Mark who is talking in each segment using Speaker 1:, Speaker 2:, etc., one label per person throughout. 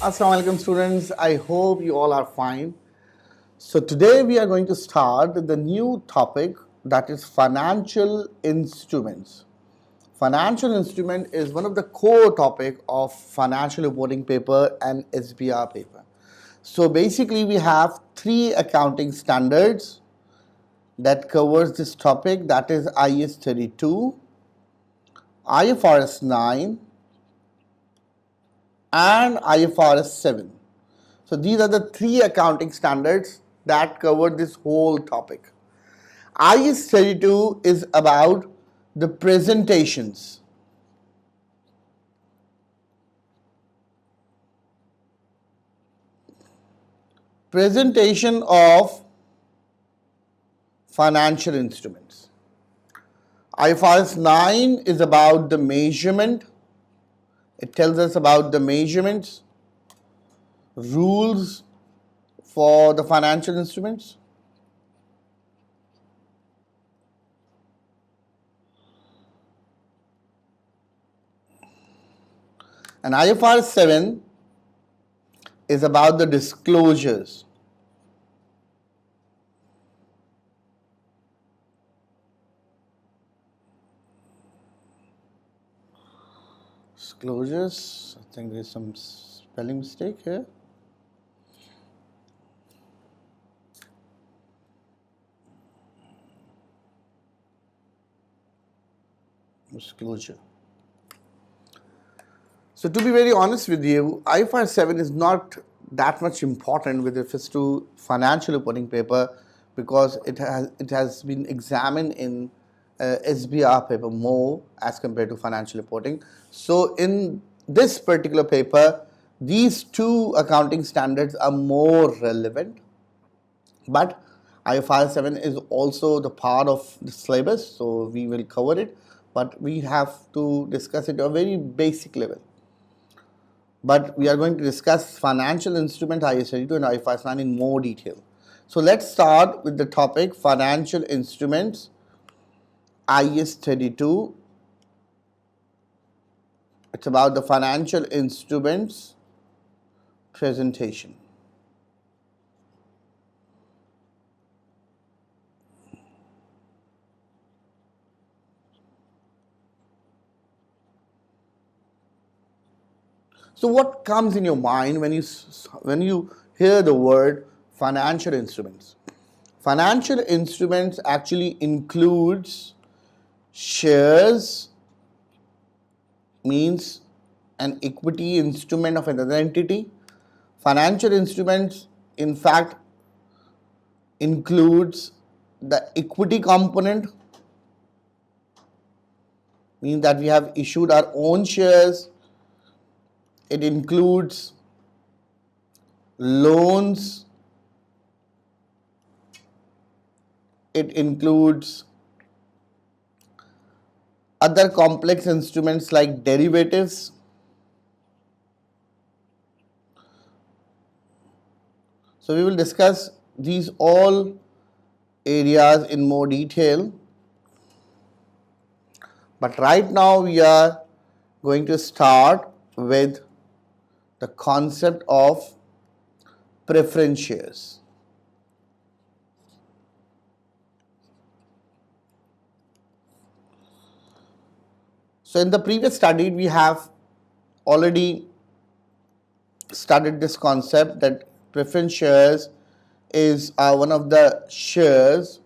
Speaker 1: Assalamu alaikum students, I hope you all are fine. So today we are going to start the new topic, that is financial instruments. Financial instrument is one of the core topic of financial reporting paper and SBR paper. So basically we have three accounting standards that covers this topic, that is IAS 32, IFRS 9 and IFRS 7. So these are the three accounting standards that cover this whole topic. IAS 32 is about the presentations. Presentation of financial instruments. IFRS 9 is about the measurement. It tells us about the measurements, rules for the financial instruments. And IFRS 7 is about the disclosures. Disclosures, I think there's some spelling mistake here. Disclosure. So to be very honest with you, IFRS 7 is not that much important with reference to financial reporting paper because it has been examined in SBR paper more as compared to financial reporting. So in this particular paper, these two accounting standards are more relevant, but IFRS 7 is also the part of the syllabus, so we will cover it, but we have to discuss it at a very basic level. But we are going to discuss financial instrument IAS 32 and IFRS 9 in more detail. So let's start with the topic financial instruments IAS 32. It's about the financial instruments presentation. So what comes in your mind when you hear the word financial instruments? Financial instruments actually includes shares, means an equity instrument of another entity. Financial instruments in fact includes the equity component, means that we have issued our own shares. It includes loans. It includes other complex instruments like derivatives. So we will discuss these all areas in more detail. But right now we are going to start with the concept of preference shares. So in the previous study, we have already studied this concept that preference shares is one of the shares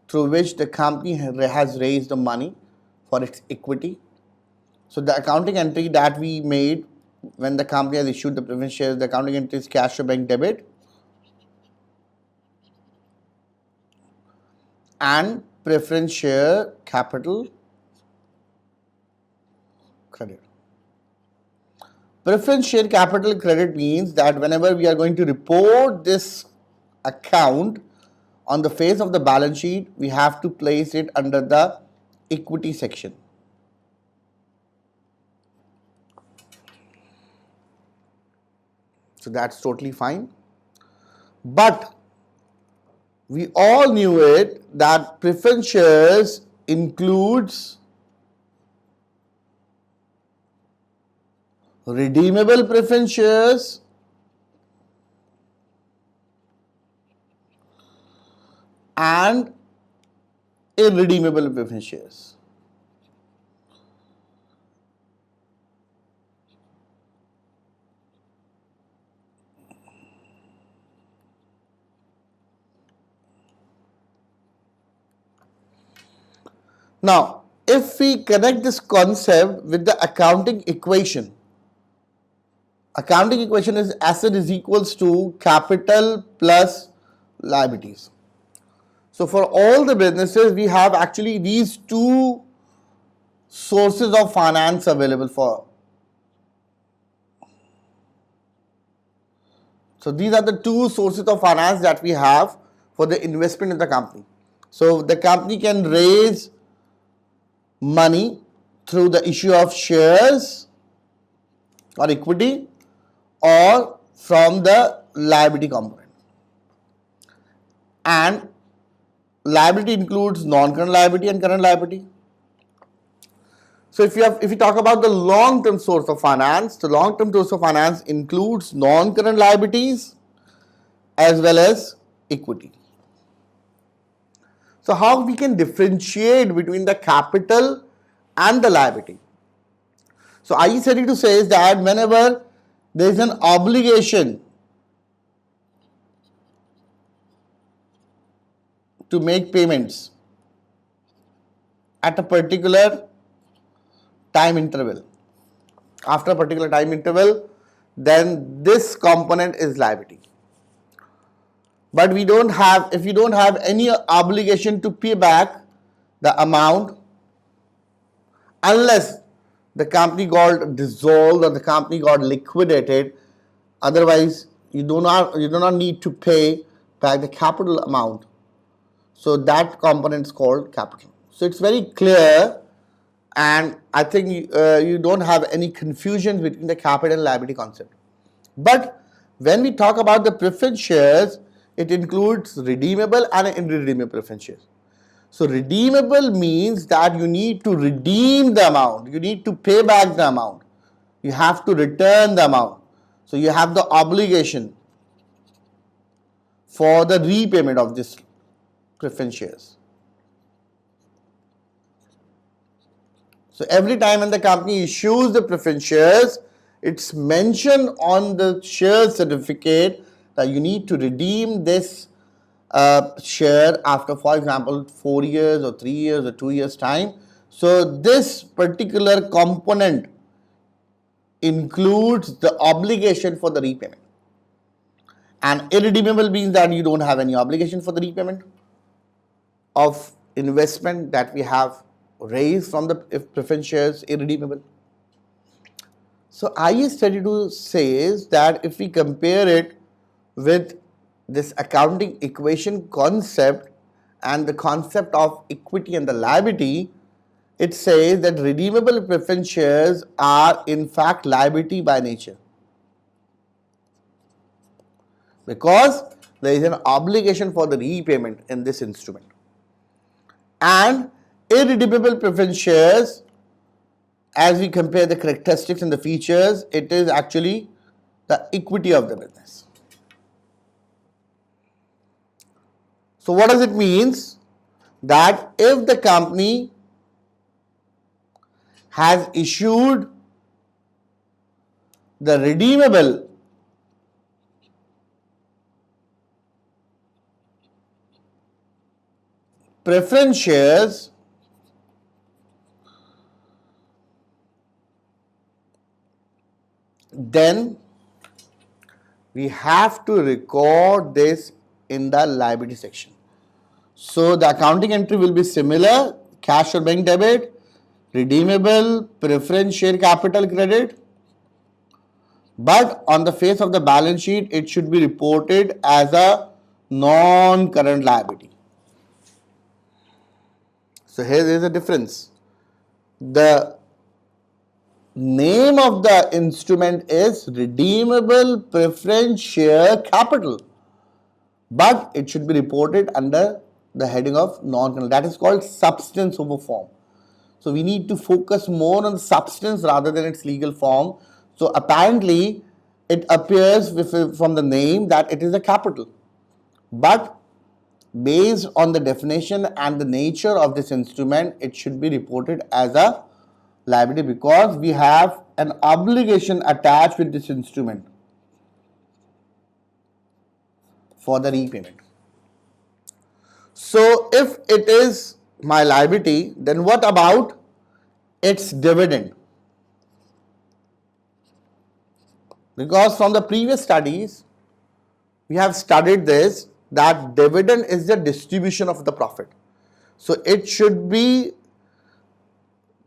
Speaker 1: through which the company has raised the money for its equity. So the accounting entry that we made when the company has issued the preference shares, the accounting entry is cash or bank debit and preference share capital credit. Preference share capital credit means that whenever we are going to report this account on the face of the balance sheet, we have to place it under the equity section. So that's totally fine. But we all knew it that preference shares includes redeemable preference shares and irredeemable preference shares. Now, if we connect this concept with the accounting equation is asset is equals to capital plus liabilities. So for all the businesses, we have actually these two sources of finance available for. So these are the two sources of finance that we have for the investment in the company. So the company can raise money through the issue of shares or equity or from the liability component. And liability includes non-current liability and current liability. So if you talk about the long-term source of finance, the long-term source of finance includes non-current liabilities as well as equity. So how we can differentiate between the capital and the liability? So IAS 32 says that whenever there is an obligation to make payments at a particular time interval, after a particular time interval, then this component is liability. But if you don't have any obligation to pay back the amount unless the company got dissolved or the company got liquidated, otherwise you do not need to pay back the capital amount. So that component is called capital. So it's very clear, and I think you don't have any confusion between the capital and liability concept. But when we talk about the preference shares, it includes redeemable and irredeemable preference shares. So redeemable means that you need to redeem the amount, you need to pay back the amount, you have to return the amount. So you have the obligation for the repayment of this preference shares. So every time when the company issues the preference shares, it's mentioned on the share certificate that you need to redeem this share after, for example, 4 years or 3 years or 2 years time. So this particular component includes the obligation for the repayment. And irredeemable means that you don't have any obligation for the repayment of investment that we have raised from the preference shares, irredeemable. So IAS 32 says that if we compare it with this accounting equation concept and the concept of equity and the liability, it says that redeemable preference shares are in fact liability by nature, because there is an obligation for the repayment in this instrument. And irredeemable preference shares, as we compare the characteristics and the features, it is actually the equity of the business. So what does it mean? That if the company has issued the redeemable preference shares, then we have to record this in the liability section. So the accounting entry will be similar: cash or bank debit, redeemable preference share capital credit, but on the face of the balance sheet it should be reported as a non-current liability. So here there is a difference. The name of the instrument is redeemable preference share capital, but it should be reported under the heading of non-current. That is called substance over form. So we need to focus more on substance rather than its legal form. So apparently it appears from the name that it is a capital. But based on the definition and the nature of this instrument, it should be reported as a liability because we have an obligation attached with this instrument for the repayment. So if it is my liability, then what about its dividend? Because from the previous studies, we have studied this, that dividend is the distribution of the profit. So it should be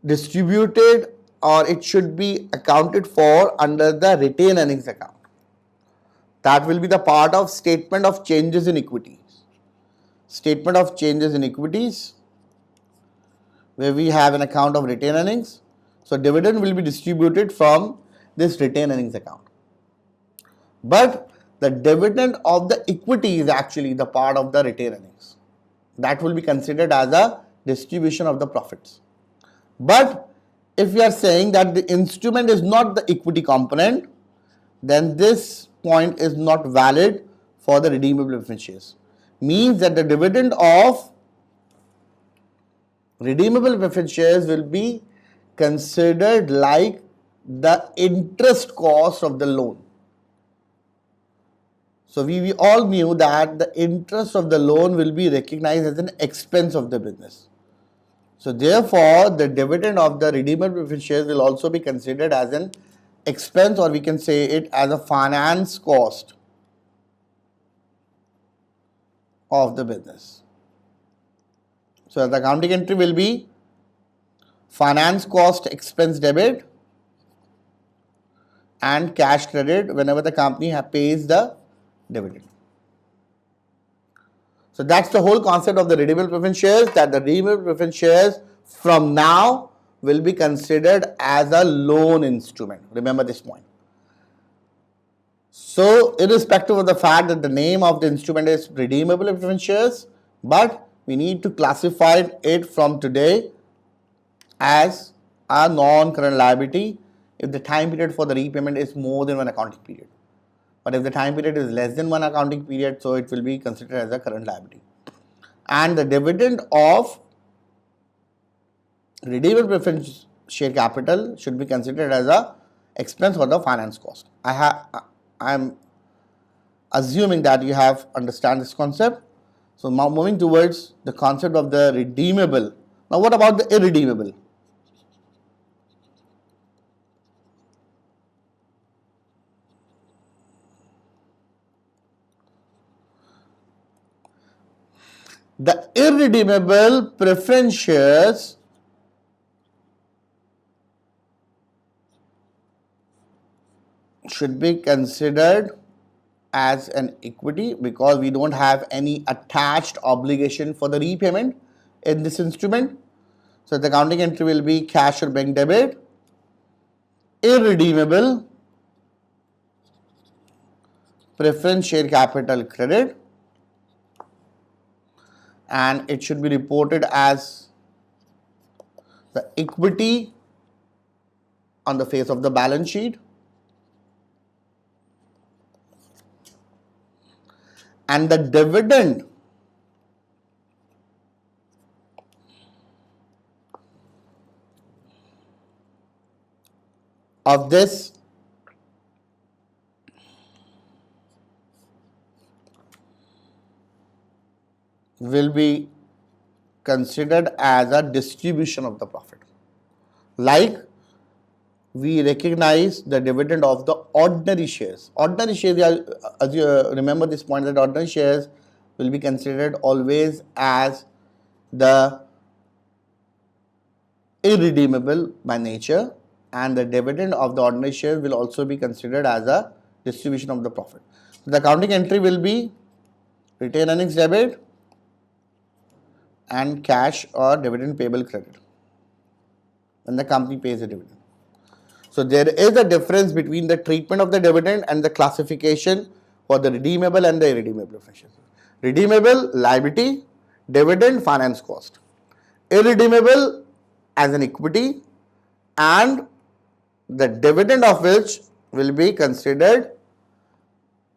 Speaker 1: distributed or it should be accounted for under the retained earnings account. That will be the part of statement of changes in equities. Statement of changes in equities, where we have an account of retained earnings. So dividend will be distributed from this retained earnings account. But the dividend of the equity is actually the part of the retained earnings. That will be considered as a distribution of the profits. But if we are saying that the instrument is not the equity component, then this point is not valid for the redeemable preference shares. Means that the dividend of redeemable preference shares will be considered like the interest cost of the loan. So we all knew that the interest of the loan will be recognized as an expense of the business. So therefore, the dividend of the redeemable preference shares will also be considered as an expense, or we can say it as a finance cost of the business. So the accounting entry will be finance cost expense debit and cash credit whenever the company pays the dividend. So that's the whole concept of the redeemable preference shares, that the redeemable preference shares from now will be considered as a loan instrument. Remember this point. So irrespective of the fact that the name of the instrument is redeemable preference shares, but we need to classify it from today as a non-current liability if the time period for the repayment is more than one accounting period. But if the time period is less than one accounting period, so it will be considered as a current liability. And the dividend of redeemable preference share capital should be considered as a expense or the finance cost. I am assuming that you have understand this concept. So now moving towards the concept of the redeemable. Now what about the irredeemable? The irredeemable preference shares should be considered as an equity because we don't have any attached obligation for the repayment in this instrument. So the accounting entry will be cash or bank debit, irredeemable preference share capital credit, and it should be reported as the equity on the face of the balance sheet. And the dividend of this will be considered as a distribution of the profit. Like we recognize the dividend of the ordinary shares. Ordinary shares, as you remember this point, that ordinary shares will be considered always as the irredeemable by nature, and the dividend of the ordinary shares will also be considered as a distribution of the profit. The accounting entry will be retained earnings debit and cash or dividend payable credit when the company pays a dividend. So there is a difference between the treatment of the dividend and the classification for the redeemable and the irredeemable preference shares. Redeemable, liability, dividend, finance cost. Irredeemable as an equity and the dividend of which will be considered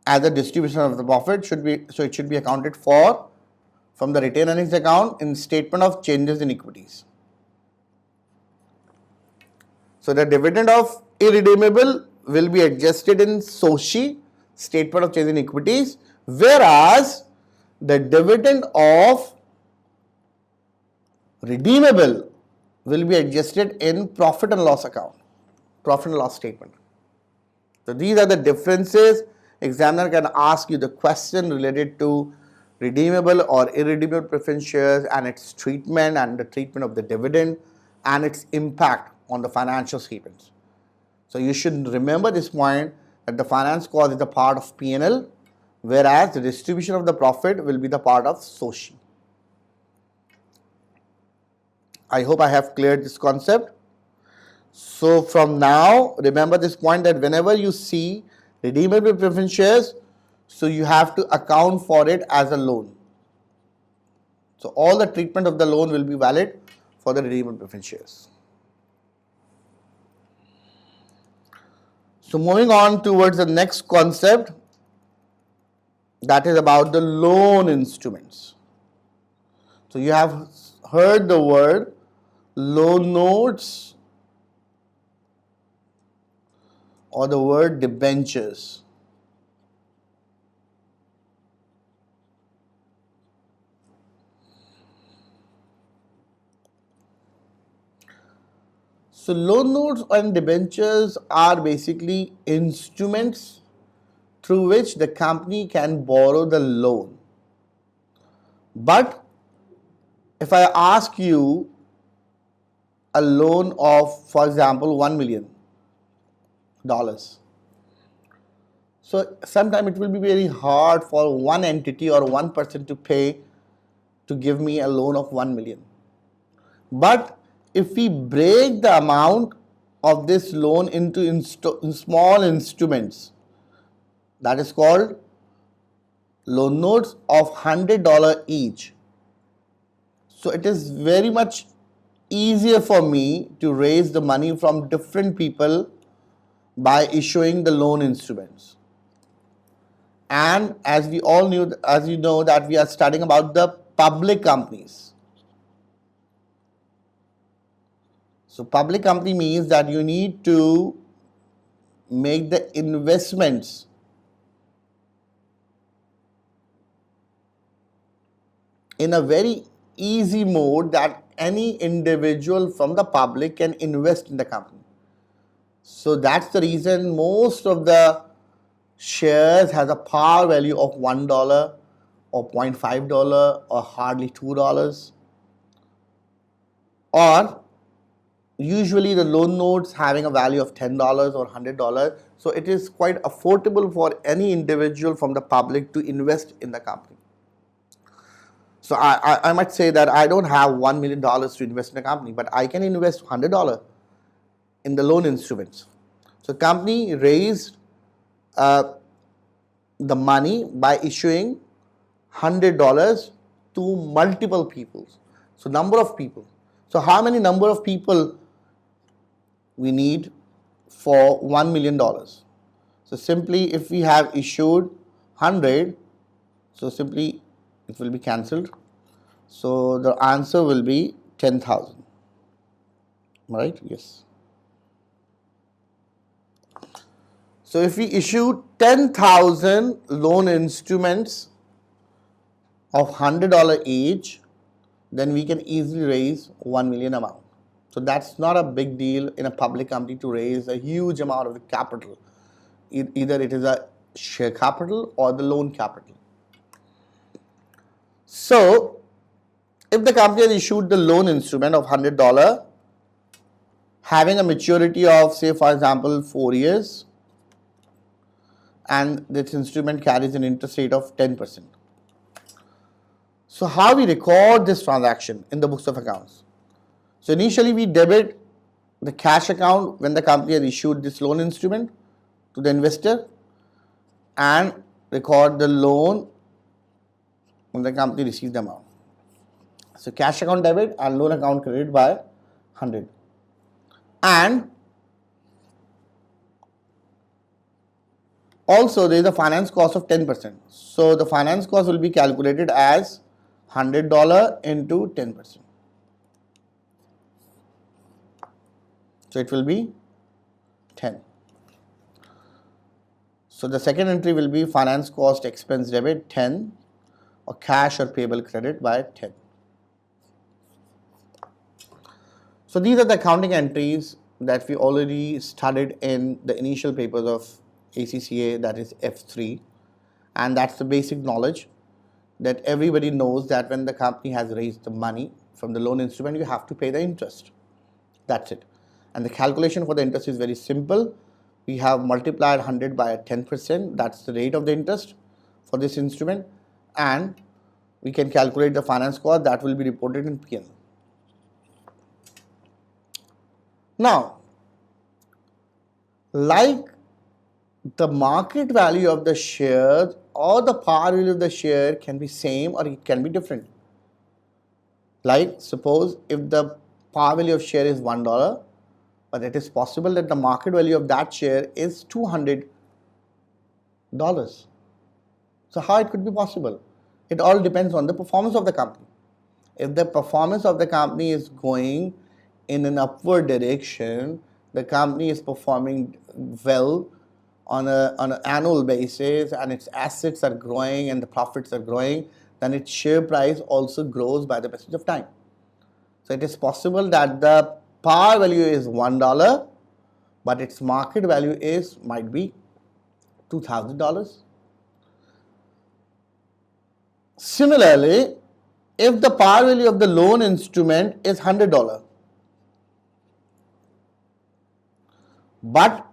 Speaker 1: as a distribution of the profit, it should be accounted for from the retained earnings account in statement of changes in equities. So the dividend of irredeemable will be adjusted in SOCI, statement of change in equities, whereas the dividend of redeemable will be adjusted in profit and loss account, profit and loss statement. So these are the differences. Examiner can ask you the question related to redeemable or irredeemable preference shares and its treatment and the treatment of the dividend and its impact on the financial statements. So you should remember this point, that the finance cost is a part of P&L, whereas the distribution of the profit will be the part of SOCI. I hope I have cleared this concept. So from now, remember this point, that whenever you see redeemable preference shares, so you have to account for it as a loan. So all the treatment of the loan will be valid for the redeemable preference shares. So moving on towards the next concept, that is about the loan instruments. So you have heard the word loan notes or the word debentures. So loan notes and debentures are basically instruments through which the company can borrow the loan. But if I ask you a loan of, for example, $1 million, so sometimes it will be very hard for one entity or one person to pay to give me a loan of 1 million. But if we break the amount of this loan into small instruments, that is called loan notes of $100 each. So it is very much easier for me to raise the money from different people by issuing the loan instruments. And as we all knew, as you know, that we are studying about the public companies. So public company means that you need to make the investments in a very easy mode that any individual from the public can invest in the company. So that's the reason most of the shares has a par value of $1 or $0.5 or hardly $2, or usually the loan notes having a value of $10 or $100. So it is quite affordable for any individual from the public to invest in the company. So I might say that I don't have $1 million to invest in a company, but I can invest $100 in the loan instruments. So company raised the money by issuing $100 to multiple people. So number of people. So how many number of people we need for $1 million? So simply if we have issued 100, so simply it will be cancelled. So the answer will be 10,000. Right? Yes. So if we issue 10,000 loan instruments of $100 each, then we can easily raise 1 million amount. So that's not a big deal in a public company to raise a huge amount of the capital. Either it is a share capital or the loan capital. So if the company has issued the loan instrument of $100 having a maturity of, say for example, 4 years, and this instrument carries an interest rate of 10%. So how we record this transaction in the books of accounts? So initially we debit the cash account when the company has issued this loan instrument to the investor and record the loan when the company receives the amount. So cash account debit and loan account credit by 100. And Also, there is a finance cost of 10%. So the finance cost will be calculated as $100 into 10%. So it will be 10. So the second entry will be finance cost expense debit 10 or cash or payable credit by 10. So these are the accounting entries that we already studied in the initial papers of ACCA, that is F3, and that's the basic knowledge that everybody knows that when the company has raised the money from the loan instrument, you have to pay the interest. That's it. And the calculation for the interest is very simple. We have multiplied 100 by 10%. That's the rate of the interest for this instrument. And we can calculate the finance cost that will be reported in P&L. Now, like the market value of the shares or the par value of the share can be same or it can be different. Like suppose if the par value of share is $1, but it is possible that the market value of that share is $200. So how it could be possible? It all depends on the performance of the company. If the performance of the company is going in an upward direction, the company is performing well on an annual basis and its assets are growing and the profits are growing, then its share price also grows by the passage of time. So it is possible that the par value is $1, but its market value might be $2,000. Similarly, if the par value of the loan instrument is $100, but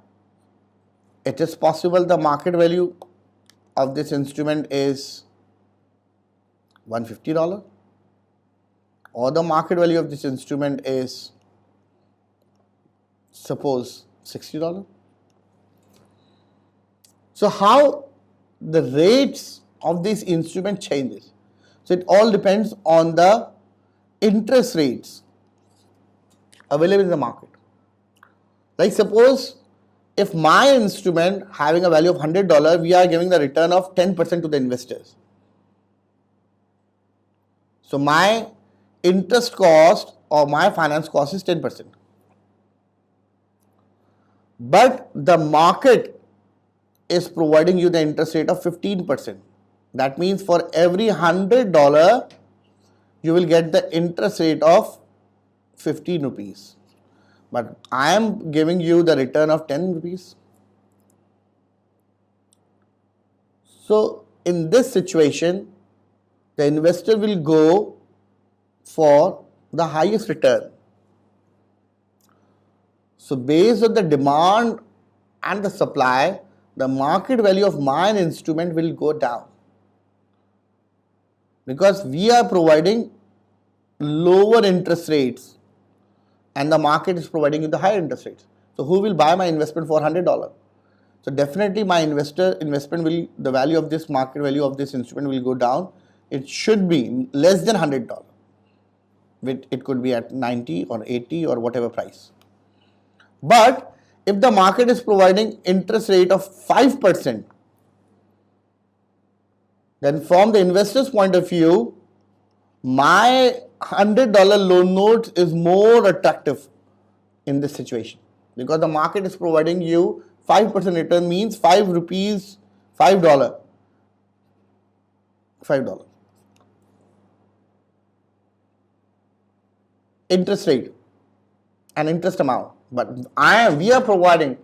Speaker 1: it is possible the market value of this instrument is $150, or the market value of this instrument is suppose $60. So how the rates of this instrument changes? So it all depends on the interest rates available in the market. Like suppose if my instrument having a value of $100, we are giving the return of 10% to the investors. So my interest cost or my finance cost is 10%. But the market is providing you the interest rate of 15%. That means for every $100, you will get the interest rate of 15 rupees. But I am giving you the return of 10 rupees. So in this situation, the investor will go for the highest return. So based on the demand and the supply, the market value of my instrument will go down, because we are providing lower interest rates and the market is providing you the higher interest rates. So who will buy my investment for $100? So definitely my investment will, the value of this market value of this instrument will go down. It should be less than $100. It could be at 90 or 80 or whatever price. But if the market is providing interest rate of 5%, then from the investor's point of view, my $100 loan note is more attractive in this situation, because the market is providing you 5% return, means 5 rupees, $5. Interest rate and interest amount. But we are providing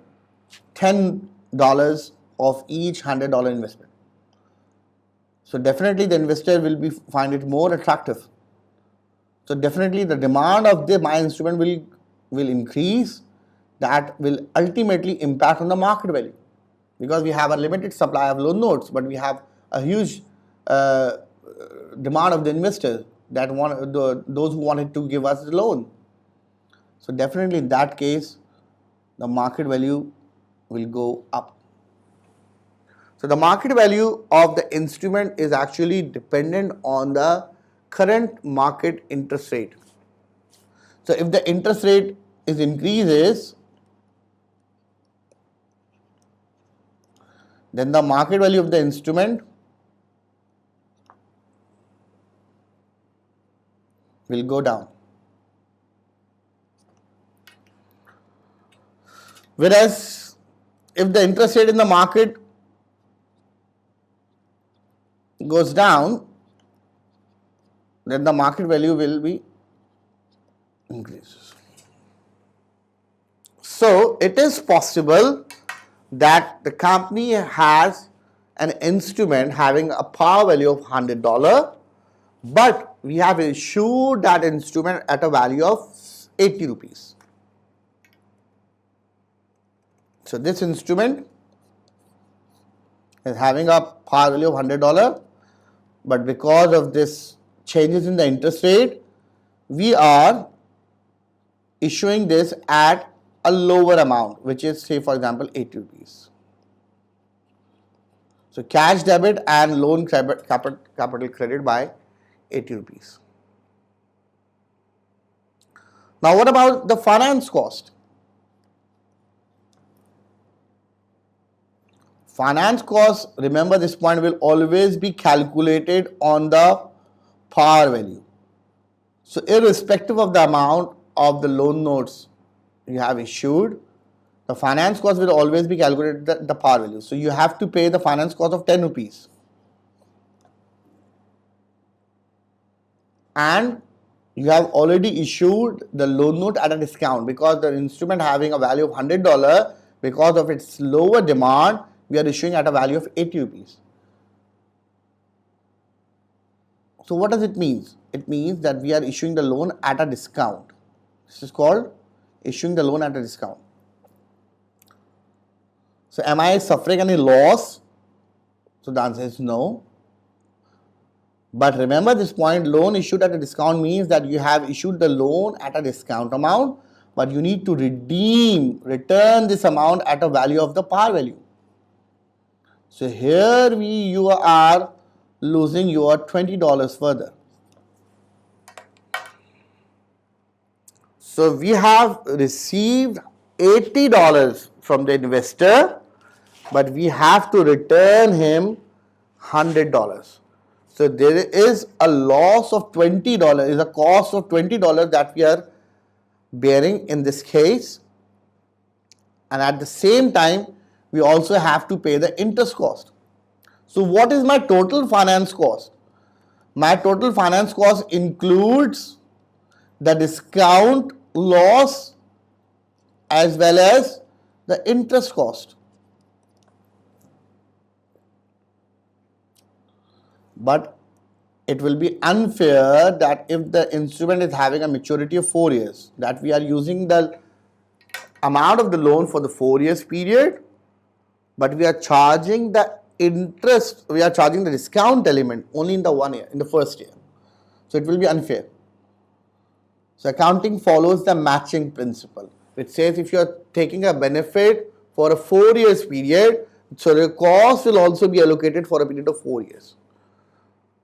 Speaker 1: $10 of each $100 investment. So definitely the investor will find it more attractive. So definitely the demand of my instrument will increase. That will ultimately impact on the market value, because we have a limited supply of loan notes, but we have a huge demand of the investors that those who wanted to give us the loan. So definitely in that case, the market value will go up. So the market value of the instrument is actually dependent on the current market interest rate. So if the interest rate increases, then the market value of the instrument will go down. Whereas if the interest rate in the market goes down, then the market value will be increases. So it is possible that the company has an instrument having a par value of $100, but we have issued that instrument at a value of 80 rupees. So this instrument is having a par value of $100, but because of this changes in the interest rate, we are issuing this at a lower amount, which is, say for example, 80 rupees. So cash debit and loan capital credit by 80 rupees. Now what about the finance cost? Finance cost, remember this point, will always be calculated on the par value. So irrespective of the amount of the loan notes you have issued, the finance cost will always be calculated at the par value. So you have to pay the finance cost of 10 rupees. And you have already issued the loan note at a discount because the instrument having a value of $100, because of its lower demand, we are issuing at a value of 80 rupees. So what does it mean? It means that we are issuing the loan at a discount. This is called issuing the loan at a discount. So am I suffering any loss? So the answer is no. But remember this point, loan issued at a discount means that you have issued the loan at a discount amount, but you need to return this amount at a value of the par value. So here you are losing your $20 further. So we have received $80 from the investor, but we have to return him $100. So there is a loss of $20, is a cost of $20 that we are bearing in this case. And at the same time, we also have to pay the interest cost. So what is my total finance cost? My total finance cost includes the discount loss as well as the interest cost. But it will be unfair that if the instrument is having a maturity of 4 years, that we are using the amount of the loan for the 4 years period, but we are charging the interest, we are charging the discount element only in the 1 year, in the first year. So it will be unfair. So accounting follows the matching principle, which says if you are taking a benefit for a 4 years period, so the cost will also be allocated for a period of 4 years.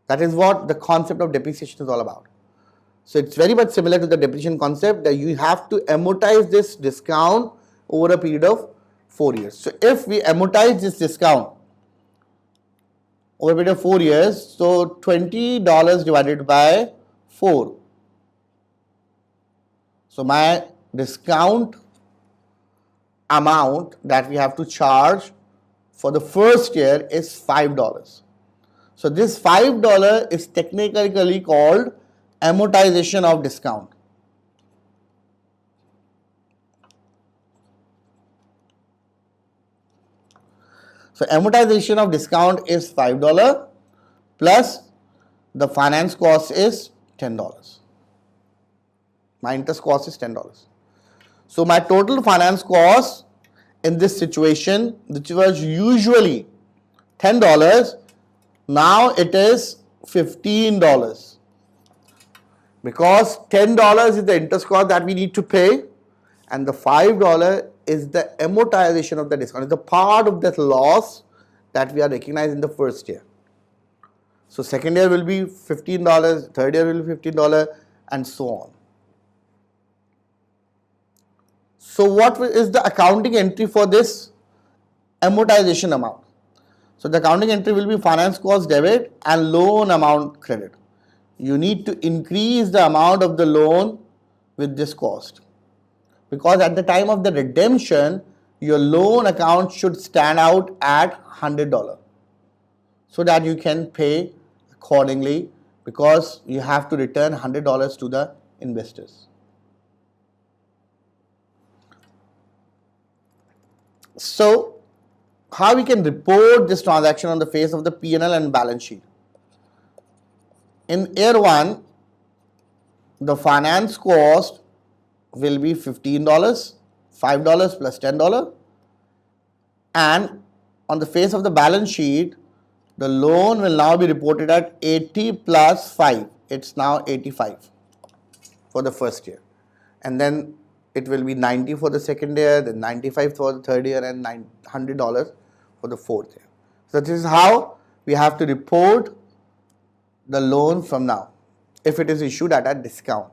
Speaker 1: That is what the concept of depreciation is all about. So it's very much similar to the depreciation concept that you have to amortize this discount over a period of 4 years. So if we amortize this discount over a period of 4 years, so $20 divided by 4. So my discount amount that we have to charge for the first year is $5. So this $5 is technically called amortization of discount. So amortization of discount is $5 plus the finance cost is $10. My interest cost is $10. So my total finance cost in this situation, which was usually $10, now it is $15. Because $10 is the interest cost that we need to pay, and the $5 is the amortization of the discount. It's a part of that loss that we are recognizing in the first year. So second year will be $15, third year will be $15, and so on. So what is the accounting entry for this amortization amount? So the accounting entry will be finance cost debit and loan amount credit. You need to increase the amount of the loan with this cost, because at the time of the redemption, your loan account should stand out at $100 so that you can pay accordingly, because you have to return $100 to the investors. So how we can report this transaction on the face of the P&L and balance sheet? In year 1, the finance cost will be $15, $5 plus $10, and on the face of the balance sheet, the loan will now be reported at 80 plus 5. It's now 85 for the first year, and then it will be 90 for the second year, then 95 for the third year, and $100 for the fourth year. So this is how we have to report the loan from now, if it is issued at a discount.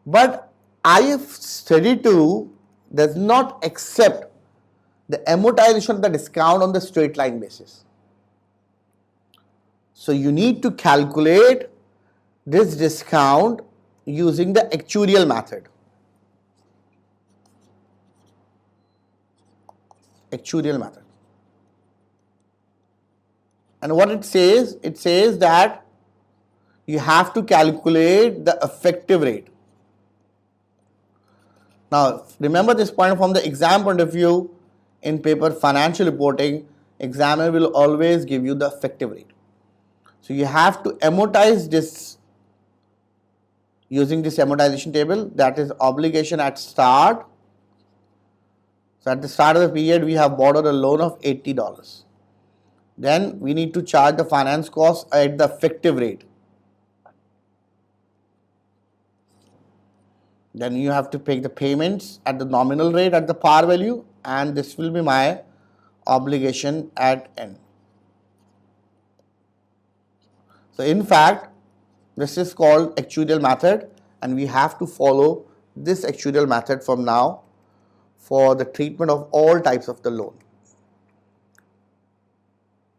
Speaker 1: But IAS 32 does not accept the amortization of the discount on the straight line basis. So you need to calculate this discount using the actuarial method. Actuarial method. And what it says that you have to calculate the effective rate. Now remember this point from the exam point of view. In paper financial reporting, examiner will always give you the effective rate. So you have to amortize this using this amortization table, that is obligation at start. So at the start of the period, we have borrowed a loan of $80. Then we need to charge the finance cost at the effective rate. Then you have to pay the payments at the nominal rate at the par value, and this will be my obligation at end. So in fact, this is called actuarial method, and we have to follow this actuarial method from now for the treatment of all types of the loan.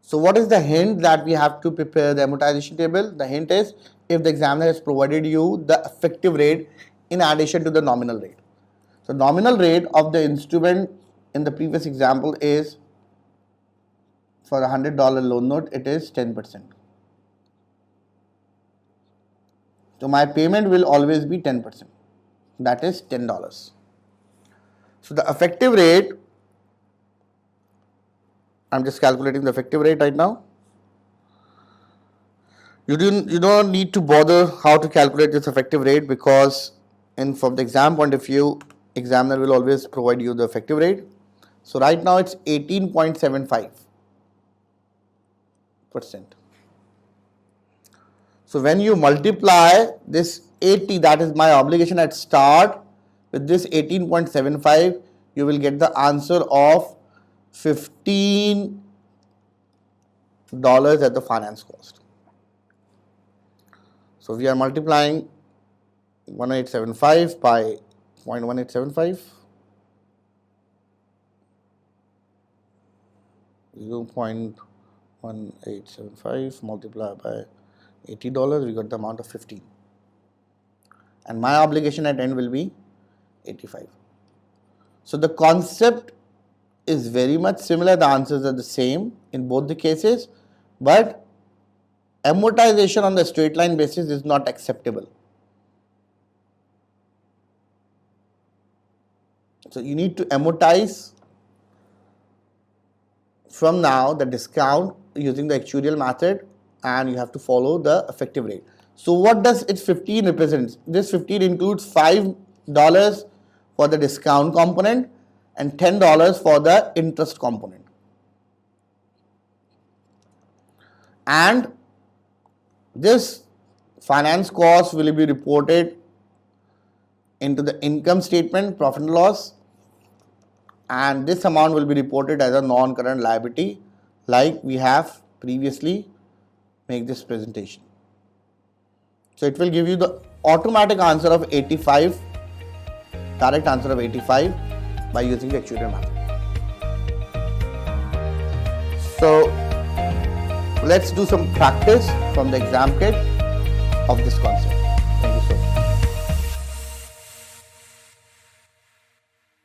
Speaker 1: So what is the hint that we have to prepare the amortization table? The hint is, if the examiner has provided you the effective rate in addition to the nominal rate. So nominal rate of the instrument in the previous example is, for a $100 loan note, it is 10%. So my payment will always be 10%, that is $10. So the effective rate, I'm just calculating the effective rate right now. You don't need to bother how to calculate this effective rate, because from the exam point of view, examiner will always provide you the effective rate. So right now it's 18.75%. So when you multiply this 80, that is my obligation at start, with this 18.75, you will get the answer of $15 at the finance cost. So we are multiplying 1875 by 0.1875, 0.1875 multiplied by $80, we got the amount of 15, and my obligation at end will be 85. So the concept is very much similar, the answers are the same in both the cases, but amortization on the straight line basis is not acceptable. So you need to amortize from now the discount using the actuarial method, and you have to follow the effective rate. So what does its 15 represents? This 15 includes $5 for the discount component and $10 for the interest component. And this finance cost will be reported into the income statement, profit and loss, and this amount will be reported as a non-current liability, like we have previously made this presentation. So it will give you the automatic answer of 85, correct answer of 85 by using the actuarial method. So let's do some practice from the exam kit of this concept.